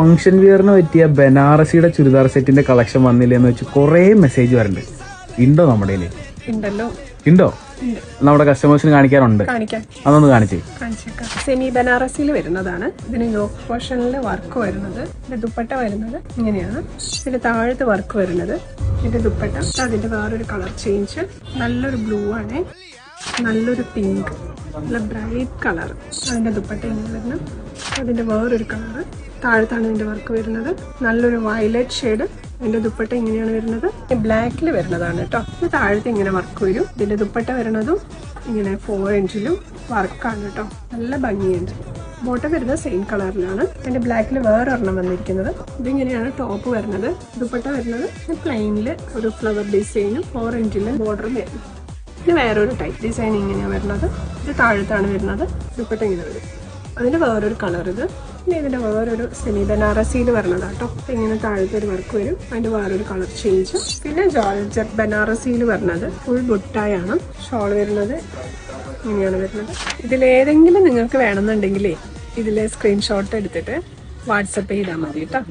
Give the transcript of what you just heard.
Function വിയറിന് പറ്റിയ ബനാറസിയുടെ ചുരിദാർ സെറ്റിന്റെ collection വന്നില്ല എന്ന് വെച്ച് കുറെ മെസ്സേജ് വരുന്നുണ്ട്. ഉണ്ടോ നമ്മുടെ ഉണ്ടോ? നമ്മുടെ കസ്റ്റമേഴ്സിന് കാണിക്കാറുണ്ട്. അതൊന്ന് കാണിച്ചേ. സെമി ബനാറസിയിൽ വരുന്നതാണ്. ഇതിന് യോക്ക് പോർഷനിൽ വർക്ക് വരുന്നത്. ഇതിന്റെ ദുപ്പട്ട വരുന്നത് ഇങ്ങനെയാണ്. ഇതിന്റെ താഴത്തെ വർക്ക് വരുന്നത്. ഇതിന്റെ ദുപ്പട്ട അതിന്റെ വേറൊരു കളർ ചേഞ്ച്. നല്ലൊരു ബ്ലൂ ആണ്, നല്ലൊരു പിങ്ക്, നല്ല ബ്രൈറ്റ് കളർ. അതിന്റെ ദുപ്പട്ട ഇങ്ങനെ വരുന്നത്. അതിന്റെ വേറൊരു കളറ് താഴത്താണ് ഇതിന്റെ വർക്ക് വരുന്നത്. നല്ലൊരു വയലറ്റ് ഷെയ്ഡ്. ഇതിന്റെ ദുപ്പട്ട ഇങ്ങനെയാണ് വരുന്നത്. ബ്ലാക്കിൽ വരുന്നതാണ് കേട്ടോ. ഇത് താഴത്ത് ഇങ്ങനെ വർക്ക് വരും. ഇതിന്റെ ദുപ്പട്ട വരുന്നതും ഇങ്ങനെ 4 ഇഞ്ചിലും വർക്കാണ് കേട്ടോ. നല്ല ഭംഗിയുണ്ട്. ബോട്ടം വരുന്നത് സെയിം കളറിലാണ്. അതിന്റെ ബ്ലാക്കിൽ വേറെ ഒരെണ്ണം വന്നിരിക്കുന്നത്. ഇതിങ്ങനെയാണ് ടോപ്പ് വരുന്നത്. ദുപ്പട്ട വരുന്നത് പ്ലെയിനില് ഒരു ഫ്ലവർ ഡിസൈനും 4 ഇഞ്ചിലും ബോർഡറും വരുന്നു. ഇത് വേറൊരു ടൈപ്പ് ഡിസൈൻ ഇങ്ങനെയാണ് വരുന്നത്. ഇത് താഴത്താണ് വരുന്നത്. ദുപ്പട്ട ഇങ്ങനെ വരും. അതിന്റെ വേറൊരു കളർ ഇത്. പിന്നെ ഇതിന്റെ വേറൊരു സെമി ബനാറസിയിൽ വരുന്നതാണ് കേട്ടോ. ഇങ്ങനെ താഴത്തെ ഒരു വർക്ക് വരും. അതിന്റെ വേറൊരു കളർ ചേഞ്ച്. പിന്നെ ജോർജറ്റ് ബനാറസിയിൽ വരുന്നത് ഫുൾ ബുട്ടായാണ്. ഷോൾ വരുന്നത് ഇങ്ങനെയാണ് വരുന്നത്. ഇതിലേതെങ്കിലും നിങ്ങൾക്ക് വേണമെന്നുണ്ടെങ്കിലേ ഇതിലെ സ്ക്രീൻഷോട്ട് എടുത്തിട്ട് വാട്സപ്പ് ചെയ്താൽ മതി കേട്ടോ.